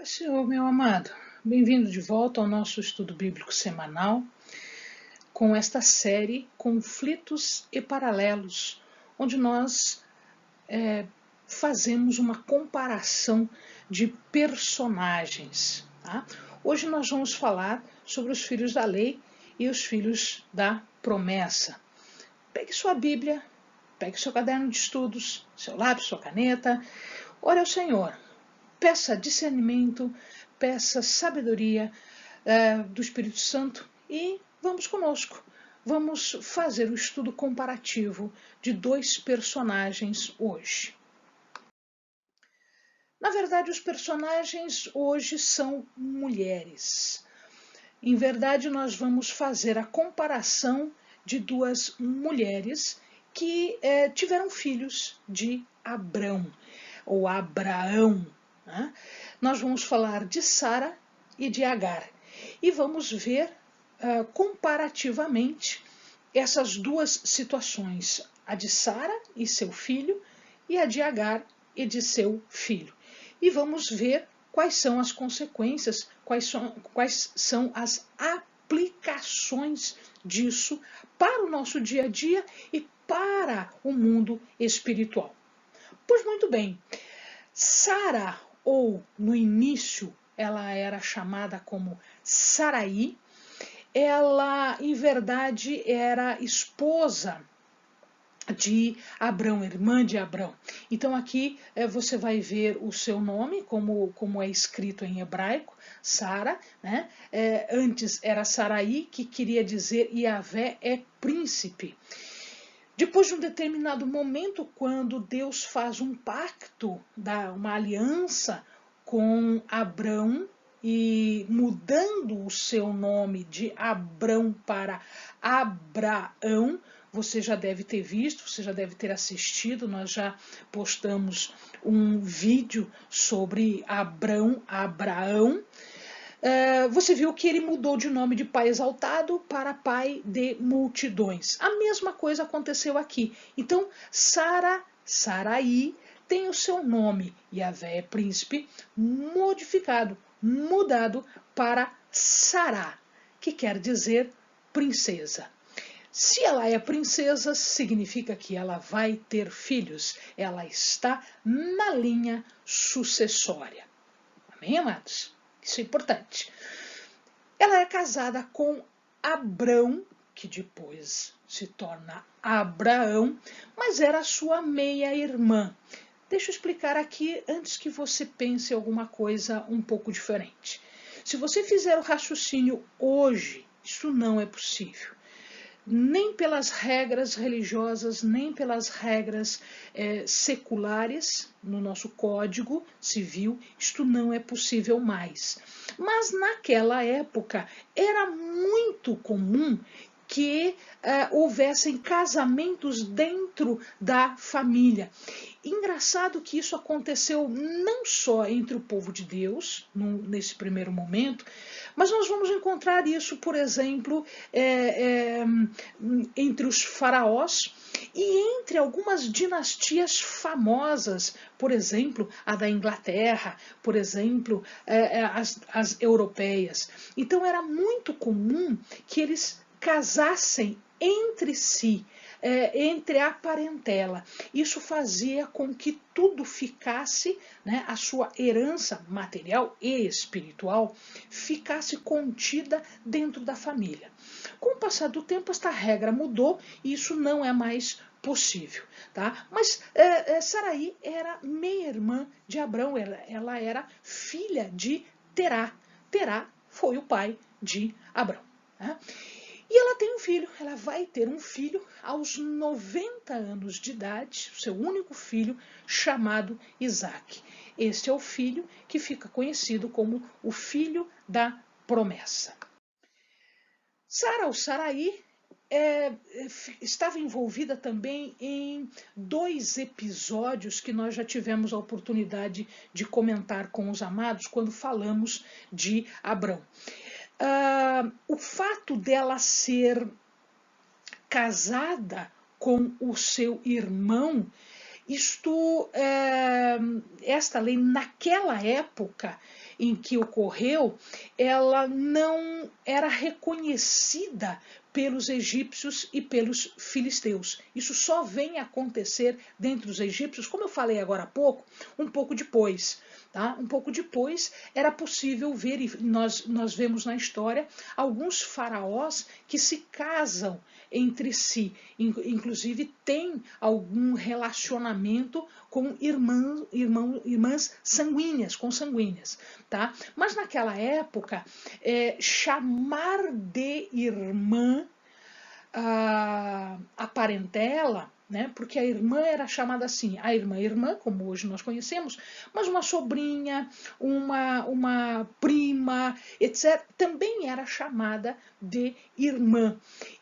Paz, Senhor, meu amado, bem-vindo de volta ao nosso estudo bíblico semanal com esta série Conflitos e Paralelos, onde nós fazemos uma comparação de personagens. Tá? Hoje nós vamos falar sobre os filhos da lei e os filhos da promessa. Pegue sua Bíblia, pegue seu caderno de estudos, seu lápis, sua caneta, ore ao Senhor. Peça discernimento, peça sabedoria do Espírito Santo e vamos conosco. Vamos fazer o estudo comparativo de dois personagens hoje. Na verdade, os personagens hoje são mulheres. Em verdade, nós vamos fazer a comparação de duas mulheres que tiveram filhos de Abrão, ou Abraão. Né? Nós vamos falar de Sara e de Agar e vamos ver comparativamente essas duas situações, a de Sara e seu filho e a de Agar e de seu filho. E vamos ver quais são as consequências, quais são as aplicações disso para o nosso dia a dia e para o mundo espiritual. Pois muito bem, Sara, ou no início ela era chamada como Saraí, ela em verdade era esposa de Abrão, irmã de Abrão. Então aqui você vai ver o seu nome, como é escrito em hebraico, Sara, né? Antes era Saraí, que queria dizer Yahvé é príncipe. Depois de um determinado momento, quando Deus faz um pacto, uma aliança com Abrão, e mudando o seu nome de Abrão para Abraão, você já deve ter visto, você já deve ter assistido, nós já postamos um vídeo sobre Abraão. Você viu que ele mudou de nome de pai exaltado para pai de multidões. A mesma coisa aconteceu aqui. Então, Saraí, tem o seu nome, Yahvé é príncipe, modificado, mudado para Sará, que quer dizer princesa. Se ela é princesa, significa que ela vai ter filhos. Ela está na linha sucessória. Amém, amados? Isso é importante. Ela é casada com Abrão, que depois se torna Abraão, mas era sua meia-irmã. Deixa eu explicar aqui antes que você pense alguma coisa um pouco diferente. Se você fizer o raciocínio hoje, isso não é possível. Nem pelas regras religiosas, nem pelas regras seculares no nosso Código Civil, isto não é possível mais. Mas naquela época era muito comum que houvessem casamentos dentro da família. Engraçado que isso aconteceu não só entre o povo de Deus, nesse primeiro momento, mas nós vamos encontrar isso, por exemplo, entre os faraós e entre algumas dinastias famosas, por exemplo, a da Inglaterra, por exemplo, as europeias. Então era muito comum que eles casassem entre si, entre a parentela. Isso fazia com que tudo ficasse, né, a sua herança material e espiritual, ficasse contida dentro da família. Com o passar do tempo, esta regra mudou e isso não é mais possível. Tá? Mas Saraí era meia-irmã de Abrão, ela era filha de Terá. Terá foi o pai de Abrão. Né? E ela tem um filho, ela vai ter um filho aos 90 anos de idade, seu único filho, chamado Isaac. Este é o filho que fica conhecido como o filho da promessa. Sara, ou Saraí, estava envolvida também em dois episódios que nós já tivemos a oportunidade de comentar com os amados quando falamos de Abrão. O fato dela ser casada com o seu irmão Esta lei, naquela época em que ocorreu, ela não era reconhecida pelos egípcios e pelos filisteus. Isso só vem acontecer dentre os egípcios, como eu falei agora há pouco, um pouco depois. Tá? Um pouco depois era possível ver, e nós vemos na história, alguns faraós que se casam entre si, inclusive tem algum relacionamento com irmãs sanguíneas, consanguíneas. Tá? Mas naquela época, chamar de irmã a parentela, né? Porque a irmã era chamada assim, a irmã, como hoje nós conhecemos, mas uma sobrinha, uma prima, etc., também era chamada de irmã.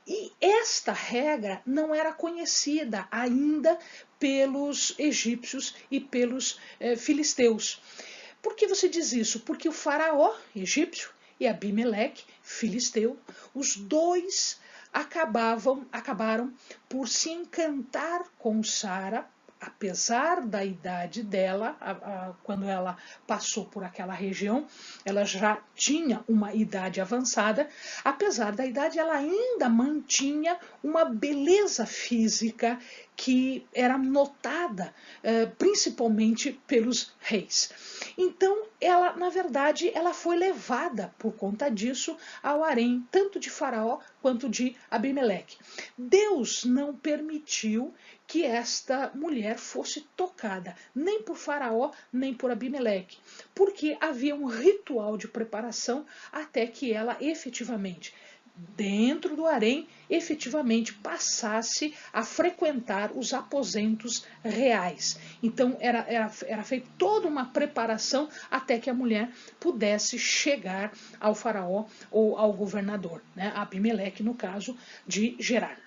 E esta regra não era conhecida ainda pelos egípcios e pelos filisteus. Por que você diz isso? Porque o faraó egípcio e Abimeleque, filisteu, os dois acabaram por se encantar com Sara, apesar da idade dela, quando ela passou por aquela região, ela já tinha uma idade avançada. Apesar da idade, ela ainda mantinha uma beleza física que era notada principalmente pelos reis. Então, ela, na verdade, ela foi levada por conta disso ao harém, tanto de Faraó quanto de Abimeleque. Deus não permitiu que esta mulher fosse tocada, nem por Faraó, nem por Abimeleque, porque havia um ritual de preparação até que ela efetivamente, dentro do harém, efetivamente passasse a frequentar os aposentos reais. Então era feita toda uma preparação até que a mulher pudesse chegar ao faraó ou ao governador, né? Abimeleque, no caso de Gerar.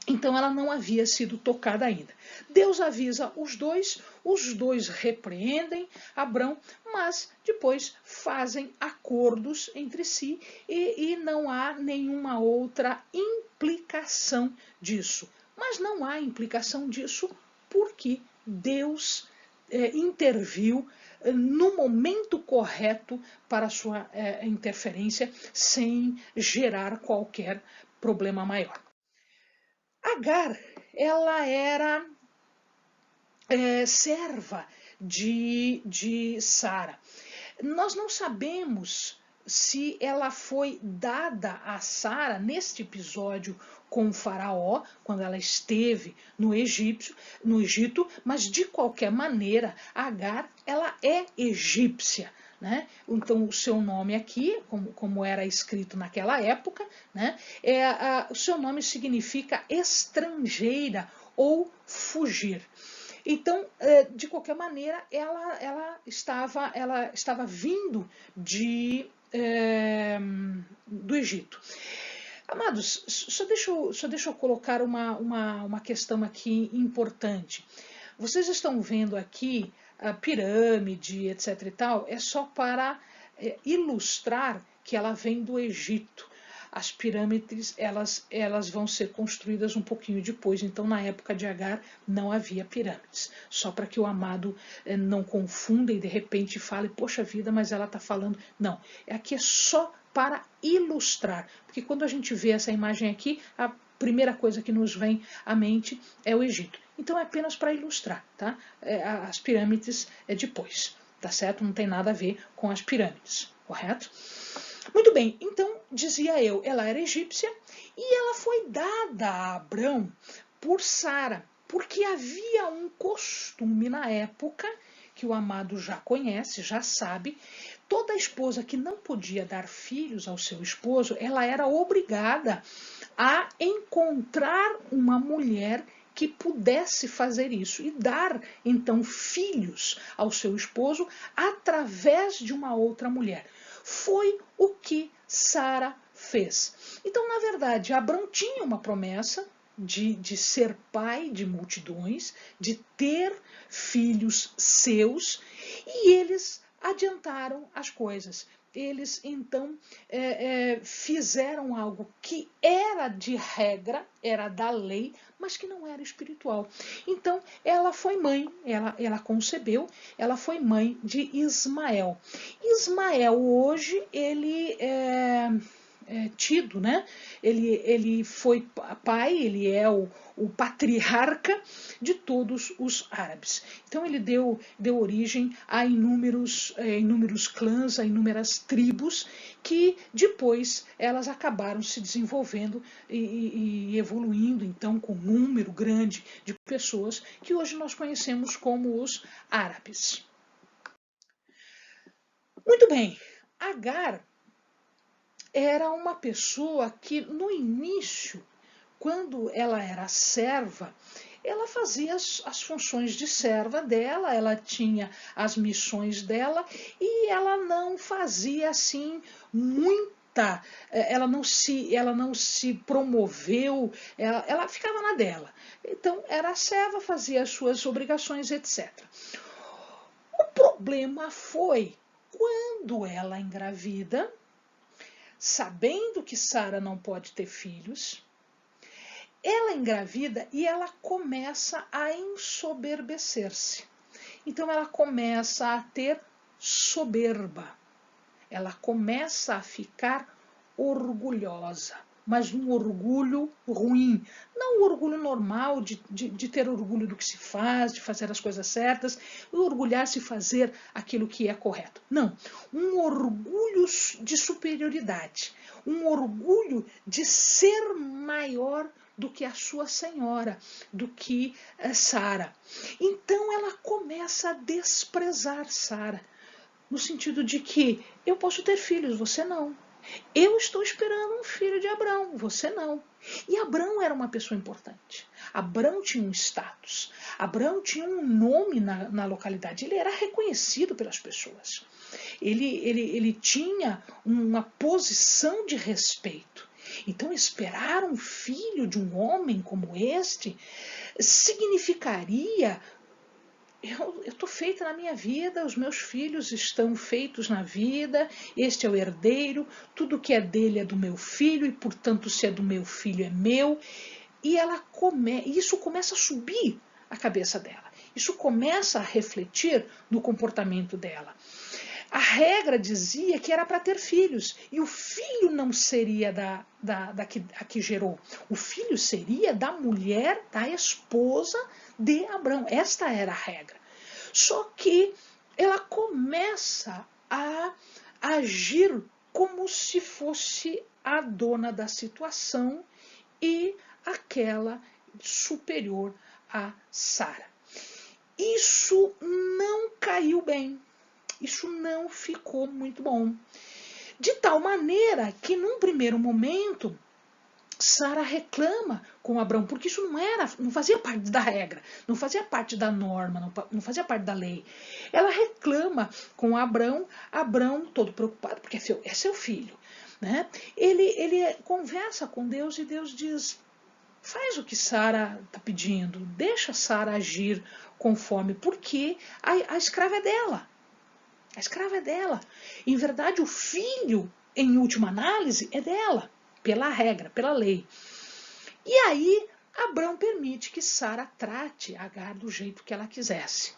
Então ela não havia sido tocada ainda. Deus avisa os dois repreendem Abrão, mas depois fazem acordos entre si e não há nenhuma outra implicação disso. Mas não há implicação disso porque Deus interviu no momento correto para a sua interferência, sem gerar qualquer problema maior. Agar, ela era serva de Sara. Nós não sabemos se ela foi dada a Sara neste episódio com o faraó, quando ela esteve no Egito, mas de qualquer maneira, Agar, ela é egípcia. Né? Então, o seu nome aqui, como era escrito naquela época, né? O seu nome significa estrangeira ou fugir. Então, de qualquer maneira, ela estava vindo do Egito. Amados, só deixa eu colocar uma questão aqui importante. Vocês estão vendo aqui a pirâmide, etc. e tal, é só para ilustrar que ela vem do Egito. As pirâmides elas vão ser construídas um pouquinho depois, então na época de Agar não havia pirâmides. Só para que o amado não confunda e de repente fale, poxa vida, mas ela está falando. Não, aqui é só para ilustrar, porque quando a gente vê essa imagem aqui, a primeira coisa que nos vem à mente é o Egito. Então é apenas para ilustrar, tá? As pirâmides é depois, tá certo? Não tem nada a ver com as pirâmides, correto? Muito bem, então dizia eu, ela era egípcia e ela foi dada a Abrão por Sara, porque havia um costume na época, que o amado já conhece, já sabe, toda esposa que não podia dar filhos ao seu esposo, ela era obrigada a encontrar uma mulher que pudesse fazer isso e dar, então, filhos ao seu esposo através de uma outra mulher. Foi o que Sara fez. Então, na verdade, Abrão tinha uma promessa de ser pai de multidões, de ter filhos seus, e eles adiantaram as coisas. Eles, então, fizeram algo que era de regra, era da lei, mas que não era espiritual. Então, ela foi mãe, ela concebeu, ela foi mãe de Ismael. Ismael hoje, ele é tido, né? Ele foi pai, ele é o patriarca de todos os árabes. Então ele deu origem a inúmeros clãs, a inúmeras tribos, que depois elas acabaram se desenvolvendo e evoluindo, então, com um número grande de pessoas que hoje nós conhecemos como os árabes. Muito bem, Agar era uma pessoa que, no início, quando ela era serva, ela fazia as funções de serva dela, ela tinha as missões dela e ela não fazia assim muita, ela não se promoveu, ela ficava na dela. Então era a serva, fazia as suas obrigações, etc. O problema foi quando ela engravida, sabendo que Sara não pode ter filhos, ela engravida e ela começa a ensoberbecer-se. Então ela começa a ter soberba. Ela começa a ficar orgulhosa, mas um orgulho ruim. Não o orgulho normal de ter orgulho do que se faz, de fazer as coisas certas, orgulhar-se fazer aquilo que é correto. Não, um orgulho de superioridade, um orgulho de ser maior do que a sua senhora, do que Sara. Então ela começa a desprezar Sara, no sentido de que eu posso ter filhos, você não. Eu estou esperando um filho de Abrão, você não. E Abrão era uma pessoa importante. Abrão tinha um status. Abrão tinha um nome na localidade. Ele era reconhecido pelas pessoas. Ele tinha uma posição de respeito. Então, esperar um filho de um homem como este significaria: eu estou feita na minha vida, os meus filhos estão feitos na vida, este é o herdeiro, tudo que é dele é do meu filho, e portanto, se é do meu filho, é meu. E isso começa a subir a cabeça dela. Isso começa a refletir no comportamento dela. A regra dizia que era para ter filhos, e o filho não seria da que gerou. O filho seria da mulher, da esposa de Abrão. Esta era a regra. Só que ela começa a agir como se fosse a dona da situação e aquela superior a Sara. Isso não caiu bem. Isso não ficou muito bom. De tal maneira que, num primeiro momento, Sara reclama com Abrão, porque isso não fazia parte da regra, não fazia parte da norma, não fazia parte da lei. Ela reclama com Abrão todo preocupado, porque é seu filho. Né? Ele conversa com Deus e Deus diz: faz o que Sara está pedindo, deixa Sara agir conforme, porque a escrava é dela. A escrava é dela. Em verdade, o filho, em última análise, é dela, pela regra, pela lei. E aí, Abrão permite que Sara trate Agar do jeito que ela quisesse.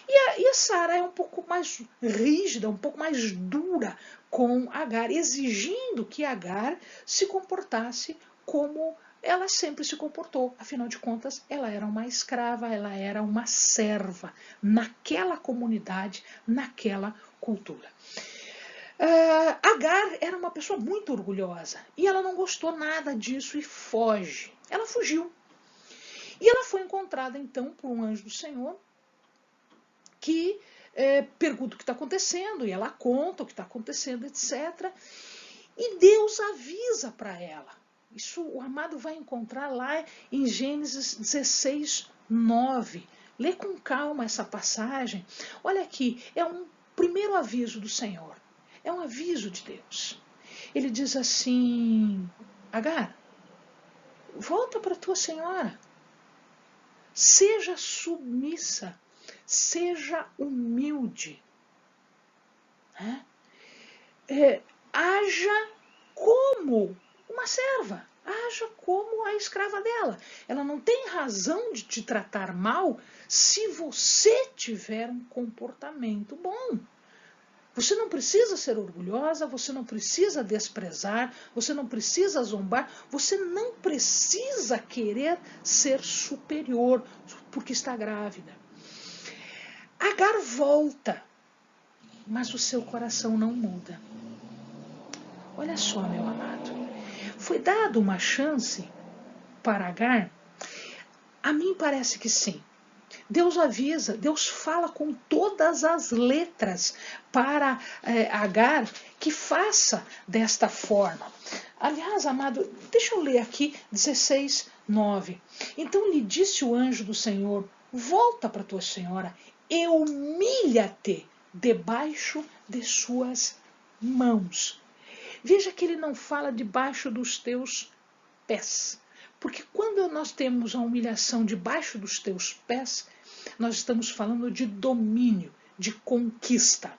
E a Sara é um pouco mais rígida, um pouco mais dura com Agar, exigindo que Agar se comportasse como ela sempre se comportou. Afinal de contas, ela era uma escrava, ela era uma serva naquela comunidade, naquela cultura. Agar era uma pessoa muito orgulhosa e ela não gostou nada disso e foge. Ela fugiu. E ela foi encontrada então por um anjo do Senhor que pergunta o que está acontecendo e ela conta o que está acontecendo, etc. E Deus avisa para ela. Isso o amado vai encontrar lá em Gênesis 16, 9. Lê com calma essa passagem. Olha aqui, é um primeiro aviso do Senhor. É um aviso de Deus. Ele diz assim: Agar, volta para tua senhora. Seja submissa. Seja humilde. Haja como uma serva. haja como a escrava dela. Ela não tem razão de te tratar mal se você tiver um comportamento bom. Você não precisa ser orgulhosa, você não precisa desprezar, você não precisa zombar, você não precisa querer ser superior porque está grávida. Agar volta, mas o seu coração não muda. Olha só, meu amado, foi dada uma chance para Agar? A mim parece que sim. Deus avisa, Deus fala com todas as letras para Agar que faça desta forma. Aliás, amado, deixa eu ler aqui 16:9. Então lhe disse o anjo do Senhor: volta para tua senhora e humilha-te debaixo de suas mãos. Veja que ele não fala debaixo dos teus pés. Porque quando nós temos a humilhação debaixo dos teus pés, nós estamos falando de domínio, de conquista.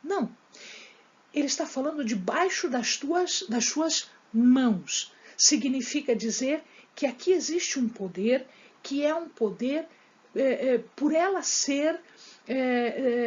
Não. Ele está falando debaixo das suas mãos. Significa dizer que aqui existe um poder que é um poder por ela ser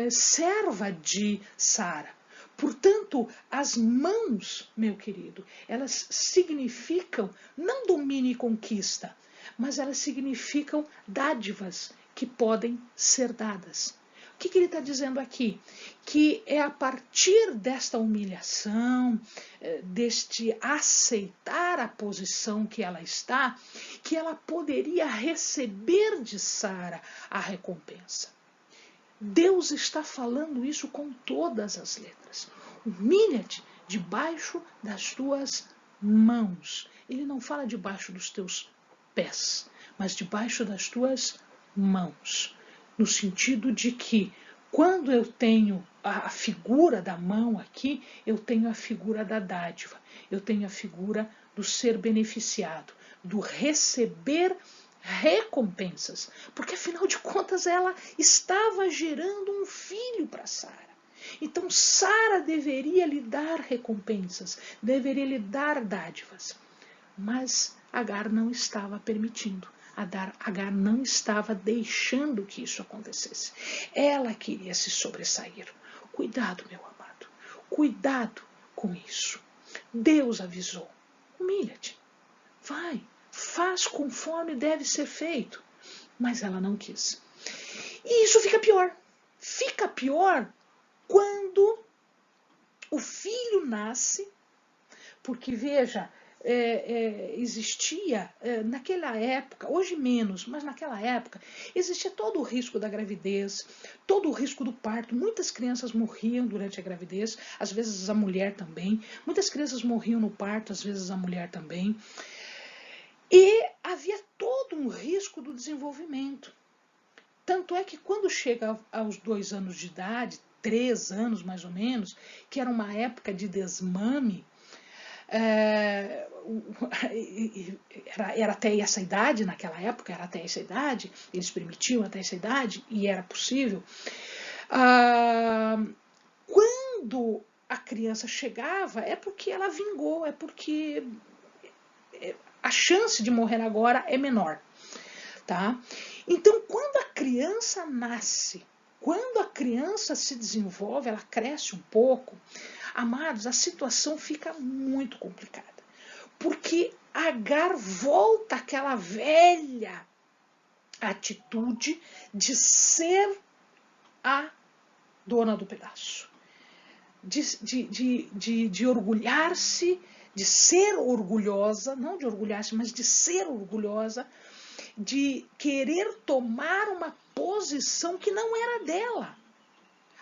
serva de Sara. Portanto, as mãos, meu querido, elas significam não domínio e conquista, mas elas significam dádivas que podem ser dadas. O que ele está dizendo aqui? Que é a partir desta humilhação, deste aceitar a posição que ela está, que ela poderia receber de Sara a recompensa. Deus está falando isso com todas as letras. Humilha-te debaixo das tuas mãos. Ele não fala debaixo dos teus pés, mas debaixo das tuas mãos. No sentido de que, quando eu tenho a figura da mão aqui, eu tenho a figura da dádiva, eu tenho a figura do ser beneficiado, do receber recompensas, porque afinal de contas ela estava gerando um filho para Sara. Então Sara deveria lhe dar recompensas, deveria lhe dar dádivas, mas Agar não estava permitindo. Agar não estava deixando que isso acontecesse. Ela queria se sobressair. Cuidado, meu amado, cuidado com isso. Deus avisou: humilha-te, vai, faz conforme deve ser feito. Mas ela não quis. E isso fica pior. Fica pior quando o filho nasce, porque veja, existia naquela época, hoje menos, mas naquela época, existia todo o risco da gravidez, todo o risco do parto. Muitas crianças morriam durante a gravidez, às vezes a mulher também. Muitas crianças morriam no parto, às vezes a mulher também. E havia todo um risco do desenvolvimento. Tanto é que quando chega aos 2 anos de idade, 3 anos mais ou menos, que era uma época de desmame, era até essa idade, naquela época era até essa idade, eles permitiam até essa idade, e era possível. Quando a criança chegava, é porque ela vingou, é porque a chance de morrer agora é menor. Tá? Então, quando a criança nasce, quando a criança se desenvolve, ela cresce um pouco, amados, a situação fica muito complicada. Porque Agar volta àquela velha atitude de ser a dona do pedaço. De orgulhar-se, de ser orgulhosa, não de orgulhar-se, mas de ser orgulhosa, de querer tomar uma posição que não era dela.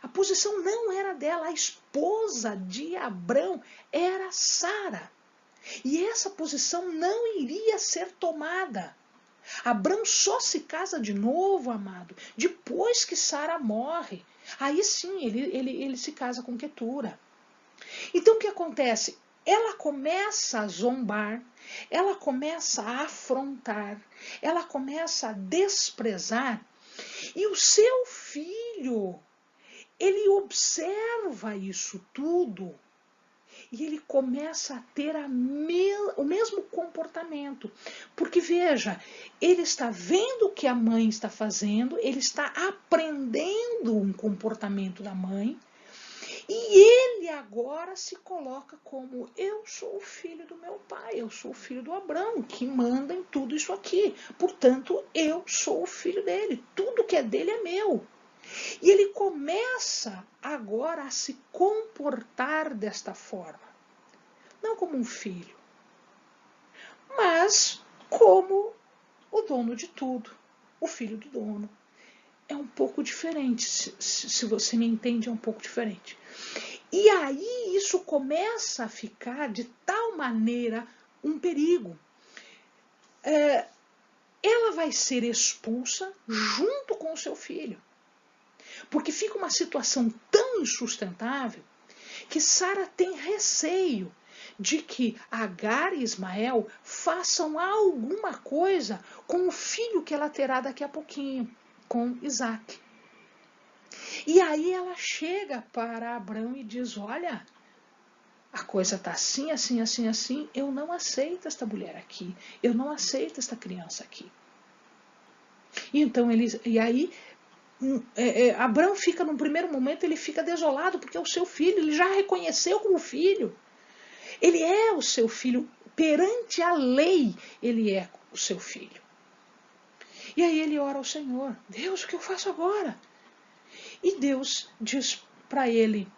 A posição não era dela. A esposa de Abrão era Sara. E essa posição não iria ser tomada. Abrão só se casa de novo, amado, depois que Sara morre. Aí sim, ele se casa com Quetura. Então o que acontece? Ela começa a zombar, ela começa a afrontar, ela começa a desprezar, e o seu filho, ele observa isso tudo, E ele começa a ter o mesmo comportamento. Porque, veja, ele está vendo o que a mãe está fazendo, ele está aprendendo um comportamento da mãe, e ele agora se coloca como: eu sou o filho do meu pai, eu sou o filho do Abrão, que manda em tudo isso aqui. Portanto, eu sou o filho dele, tudo que é dele é meu. E ele começa agora a se comportar desta forma. Não como um filho, mas como o dono de tudo, o filho do dono. É um pouco diferente, se você me entende, é um pouco diferente. E aí isso começa a ficar de tal maneira um perigo. Ela vai ser expulsa junto com o seu filho. Porque fica uma situação tão insustentável que Sara tem receio de que Agar e Ismael façam alguma coisa com o filho que ela terá daqui a pouquinho, com Isaac. E aí ela chega para Abrão e diz: olha, a coisa está assim, assim, assim, assim, eu não aceito esta mulher aqui, eu não aceito esta criança aqui. E aí Abrão fica, num primeiro momento, ele fica desolado, porque é o seu filho, ele já reconheceu como filho. Ele é o seu filho, perante a lei, ele é o seu filho. E aí ele ora ao Senhor: Deus, o que eu faço agora? E Deus diz para ele: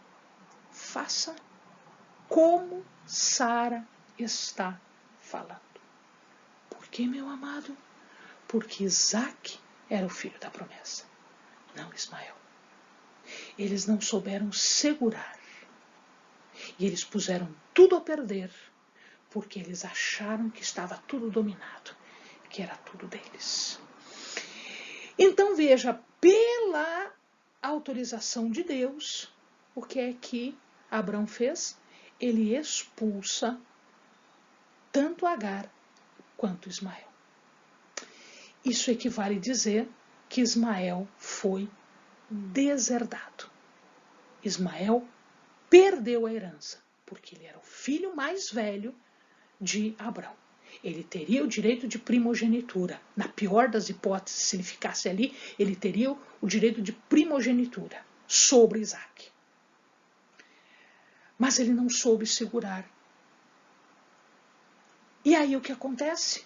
faça como Sara está falando. Por que, meu amado? Porque Isaac era o filho da promessa, não Ismael. Eles não souberam segurar. E eles puseram tudo a perder, porque eles acharam que estava tudo dominado, que era tudo deles. Então veja, pela autorização de Deus, o que é que Abrão fez? Ele expulsa tanto Agar quanto Ismael. Isso equivale a dizer que Ismael foi deserdado. Ismael perdeu a herança, porque ele era o filho mais velho de Abrão. Ele teria o direito de primogenitura. Na pior das hipóteses, se ele ficasse ali, ele teria o direito de primogenitura sobre Isaac. Mas ele não soube segurar. E aí o que acontece?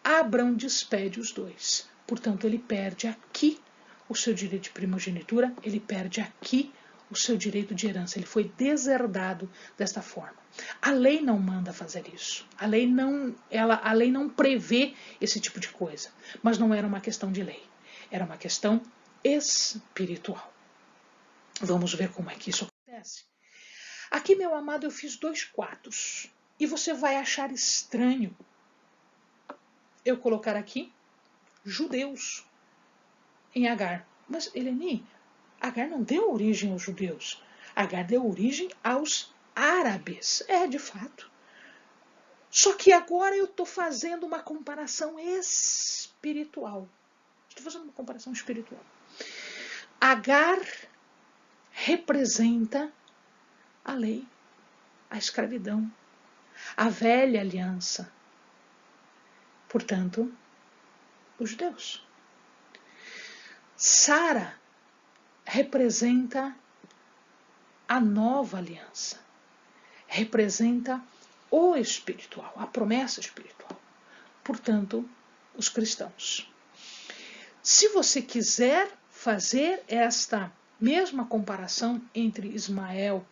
Abrão despede os dois. Portanto, ele perde aqui o seu direito de primogenitura, ele perde aqui o seu direito de herança. Ele foi deserdado desta forma. A lei não manda fazer isso. A lei não prevê esse tipo de coisa. Mas não era uma questão de lei. Era uma questão espiritual. Vamos ver como é que isso acontece. Aqui, meu amado, eu fiz 2 quadros. E você vai achar estranho eu colocar aqui judeus em Agar. Mas, Eleni, Agar não deu origem aos judeus. Agar deu origem aos árabes. É, de fato. Só que agora eu estou fazendo uma comparação espiritual. Estou fazendo uma comparação espiritual. Agar representa a lei, a escravidão, a velha aliança. Portanto, os judeus. Sara representa a nova aliança. Representa o espiritual, a promessa espiritual. Portanto, os cristãos. Se você quiser fazer esta mesma comparação entre Ismael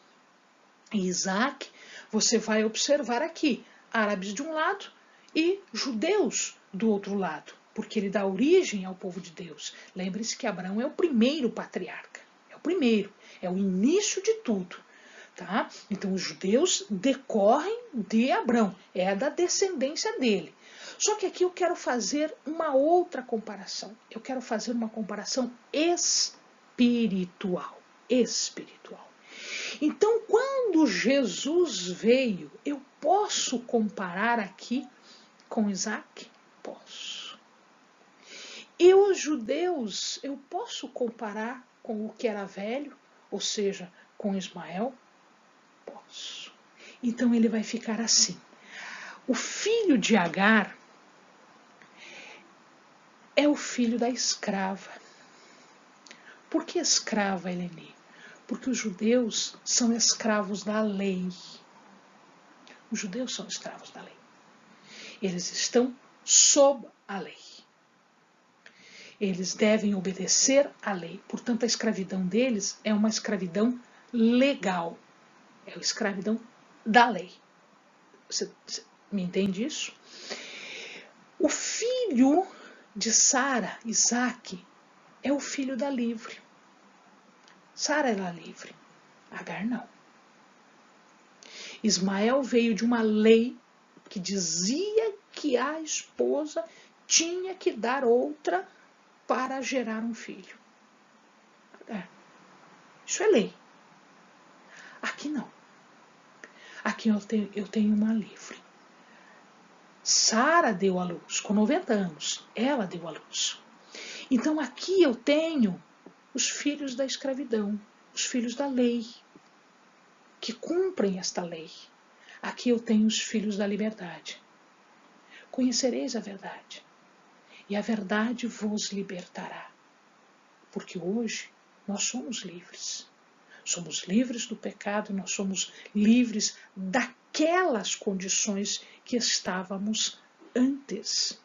e Isaac, você vai observar aqui árabes de um lado e judeus do outro lado, porque ele dá origem ao povo de Deus. Lembre-se que Abraão é o primeiro patriarca, é o primeiro, é o início de tudo. Tá? Então os judeus decorrem de Abrão, é da descendência dele. Só que aqui eu quero fazer uma outra comparação. Eu quero fazer uma comparação espiritual. Espiritual. Então, quando Jesus veio, eu posso comparar aqui com Isaac? Posso. E os judeus, eu posso comparar com o que era velho, ou seja, com Ismael? Posso. Então ele vai ficar assim. O filho de Agar é o filho da escrava. Por que escrava, Eleni? Porque os judeus são escravos da lei. Os judeus são escravos da lei. Eles estão sob a lei. Eles devem obedecer à lei. Portanto, a escravidão deles é uma escravidão legal. É a escravidão da lei. Você me entende isso? O filho de Sara, Isaac, é o filho da livre. Sara era livre, Agar não. Ismael veio de uma lei que dizia que a esposa tinha que dar outra para gerar um filho. Agar. Isso é lei. Aqui não. Aqui eu tenho uma livre. Sara deu à luz com 90 anos. Ela deu à luz. Então aqui eu tenho os filhos da escravidão, os filhos da lei, que cumprem esta lei. Aqui eu tenho os filhos da liberdade. Conhecereis a verdade, e a verdade vos libertará. Porque hoje nós somos livres. Somos livres do pecado, nós somos livres daquelas condições que estávamos antes.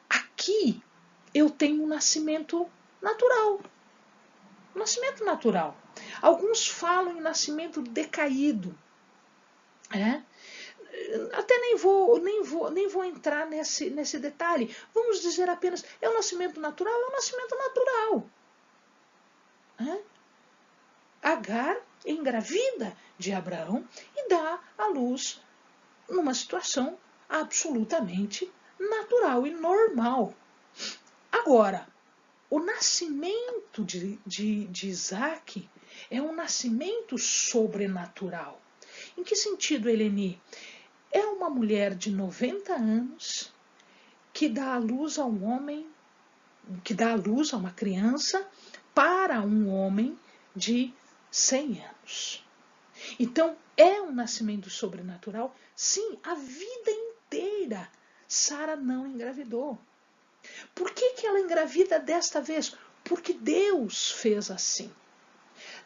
Aqui eu tenho um nascimento natural. Um nascimento natural. Alguns falam em nascimento decaído. Até nem vou entrar nesse detalhe. Vamos dizer apenas, é um nascimento natural? É um nascimento natural. Agar engravida de Abraão e dá à luz numa situação absolutamente natural e normal. Agora, o nascimento de Isaac é um nascimento sobrenatural. Em que sentido, Eleni? É uma mulher de 90 anos que dá à luz a um homem, que dá à luz a uma criança para um homem de 100 anos. Então, é um nascimento sobrenatural? Sim, a vida inteira Sara não engravidou. Por que ela engravida desta vez? Porque Deus fez assim.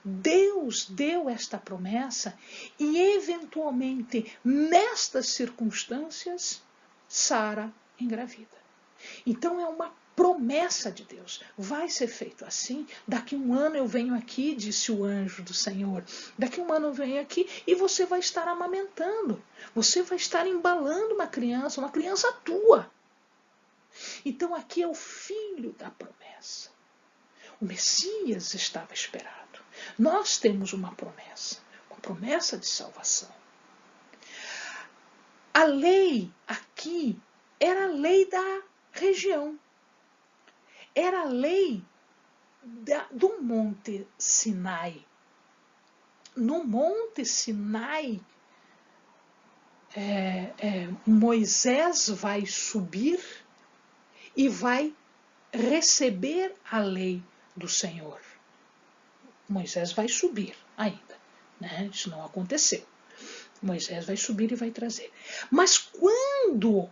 Deus deu esta promessa e, eventualmente, nestas circunstâncias, Sara engravida. Então, é uma promessa de Deus. Vai ser feito assim. Daqui um ano eu venho aqui, disse o anjo do Senhor. Daqui um ano eu venho aqui e você vai estar amamentando. Você vai estar embalando uma criança tua. Então, aqui é o filho da promessa. O Messias estava esperado. Nós temos uma promessa de salvação. A lei aqui era a lei da região. Era a lei do Monte Sinai. No Monte Sinai, Moisés vai subir e vai receber a lei do Senhor. Moisés vai subir ainda, né? Isso não aconteceu. Moisés vai subir e vai trazer. Mas quando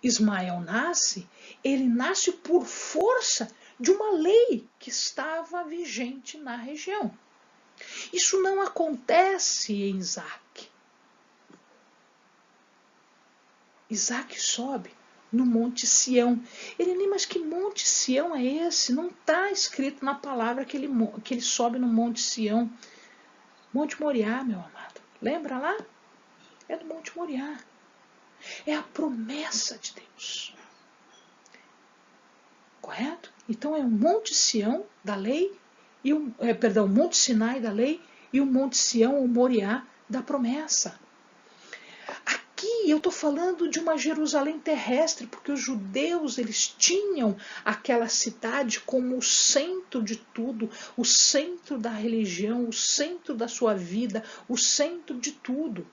Ismael nasce, ele nasce por força de uma lei que estava vigente na região. Isso não acontece em Isaac. Isaac sobe no Monte Sião. Mas que Monte Sião é esse? Não está escrito na palavra que ele sobe no Monte Sião. Monte Moriá, meu amado. Lembra lá? É do Monte Moriá. É a promessa de Deus. Correto? Então é o Monte Sião da lei, o Monte Sinai da lei e o Monte Sião, o Moriá, da promessa. Aqui eu estou falando de uma Jerusalém terrestre, porque os judeus eles tinham aquela cidade como o centro de tudo, o centro da religião, o centro da sua vida, o centro de tudo.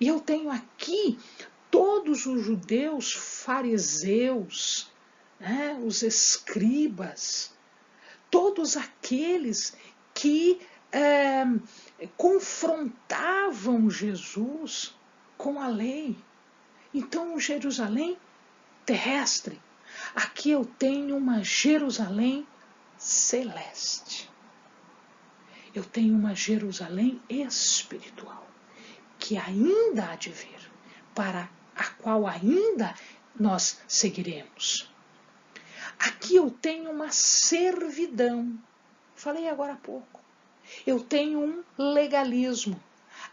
E eu tenho aqui todos os judeus fariseus, né, os escribas, todos aqueles que confrontavam Jesus com a lei. Então, Jerusalém terrestre. Aqui eu tenho uma Jerusalém celeste. Eu tenho uma Jerusalém espiritual, que ainda há de vir, para a qual ainda nós seguiremos. Aqui eu tenho uma servidão. Falei agora há pouco. Eu tenho um legalismo.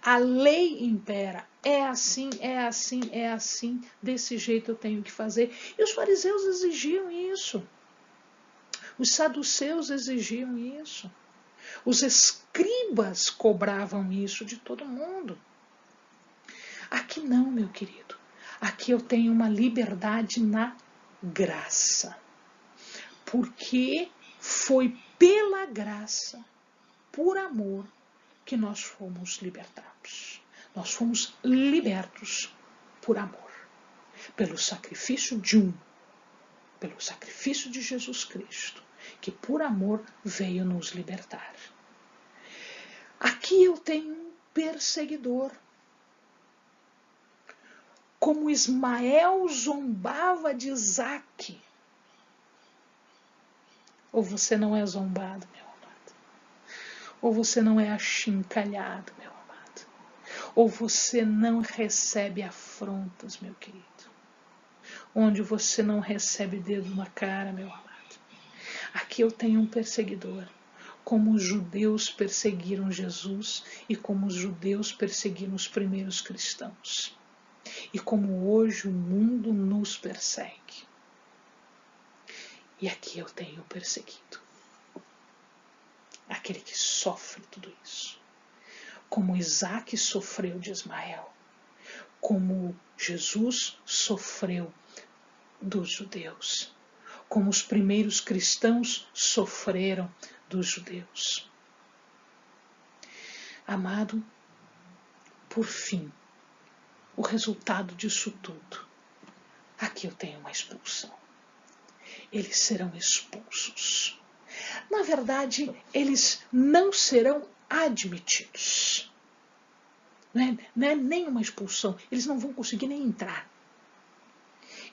A lei impera. É assim, é assim, é assim. Desse jeito eu tenho que fazer. E os fariseus exigiam isso. Os saduceus exigiam isso. Os escribas cobravam isso de todo mundo. Aqui não, meu querido. Aqui eu tenho uma liberdade na graça. Porque foi pela graça, por amor, que nós fomos libertados. Nós fomos libertos por amor. Pelo sacrifício pelo sacrifício de Jesus Cristo, que por amor veio nos libertar. Aqui eu tenho um perseguidor. Como Ismael zombava de Isaque. Ou você não é zombado, meu amado. Ou você não é achincalhado, meu amado. Ou você não recebe afrontas, meu querido. Onde você não recebe dedo na cara, meu amado. Aqui eu tenho um perseguidor. Como os judeus perseguiram Jesus e como os judeus perseguiram os primeiros cristãos. E como hoje o mundo nos persegue. E aqui eu tenho o perseguido. Aquele que sofre tudo isso. Como Isaque sofreu de Ismael. Como Jesus sofreu dos judeus. Como os primeiros cristãos sofreram dos judeus. Amado, por fim, o resultado disso tudo. Aqui eu tenho uma expulsão. Eles serão expulsos. Na verdade, eles não serão admitidos. Não é nem uma expulsão. Eles não vão conseguir nem entrar.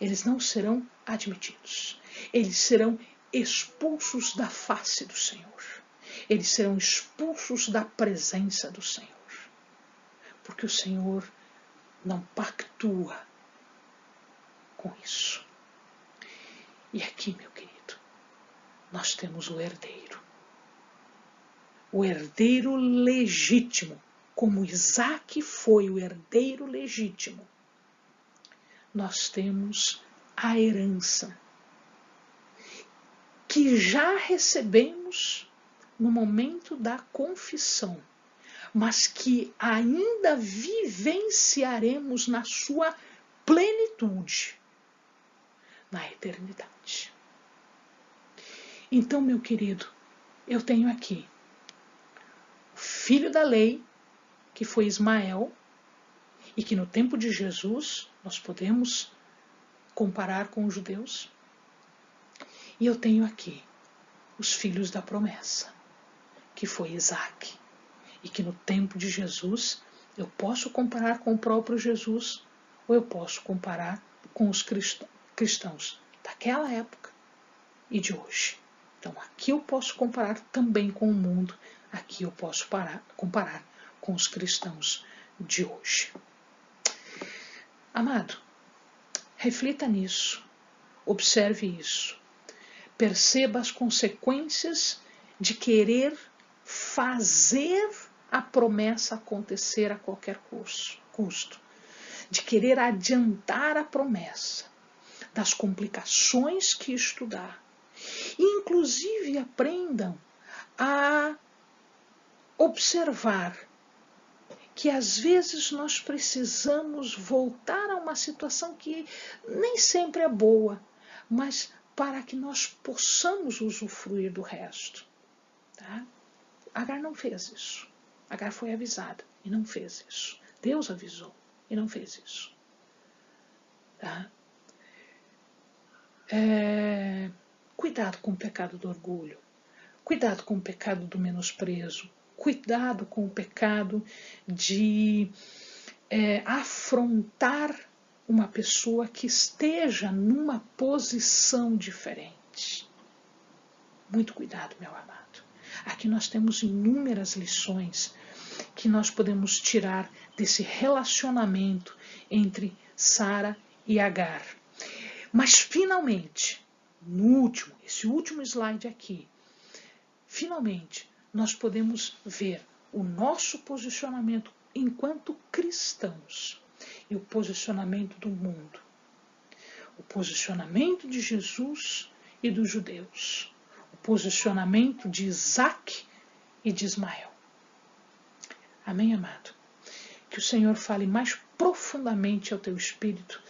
Eles não serão admitidos. Eles serão expulsos da face do Senhor. Eles serão expulsos da presença do Senhor. Porque o Senhor não pactua com isso. E aqui, meu querido, nós temos o herdeiro. O herdeiro legítimo, como Isaque foi o herdeiro legítimo. Nós temos a herança, que já recebemos no momento da confissão, mas que ainda vivenciaremos na sua plenitude, na eternidade. Então, meu querido, eu tenho aqui o filho da lei, que foi Ismael, e que no tempo de Jesus nós podemos comparar com os judeus. E eu tenho aqui os filhos da promessa, que foi Isaque, e que no tempo de Jesus eu posso comparar com o próprio Jesus, ou eu posso comparar com os cristãos daquela época e de hoje. Então aqui eu posso comparar também com o mundo, aqui eu posso comparar com os cristãos de hoje. Amado, reflita nisso, observe isso, perceba as consequências de querer fazer a promessa acontecer a qualquer custo, de querer adiantar a promessa, das complicações que isto dá. E, inclusive, aprendam a observar que às vezes nós precisamos voltar a uma situação que nem sempre é boa, mas para que nós possamos usufruir do resto. Tá? Agar não fez isso. Agar foi avisada e não fez isso. Deus avisou e não fez isso. Tá? Cuidado com o pecado do orgulho. Cuidado com o pecado do menosprezo. cuidado com o pecado de afrontar uma pessoa que esteja numa posição diferente. Muito cuidado, meu amado. Aqui nós temos inúmeras lições que nós podemos tirar desse relacionamento entre Sara e Agar. Mas finalmente, esse último slide aqui, finalmente nós podemos ver o nosso posicionamento enquanto cristãos e o posicionamento do mundo. O posicionamento de Jesus e dos judeus. O posicionamento de Isaac e de Ismael. Amém, amado? Que o Senhor fale mais profundamente ao teu espírito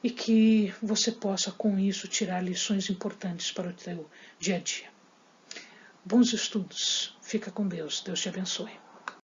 e que você possa com isso tirar lições importantes para o teu dia a dia. Bons estudos. Fica com Deus. Deus te abençoe.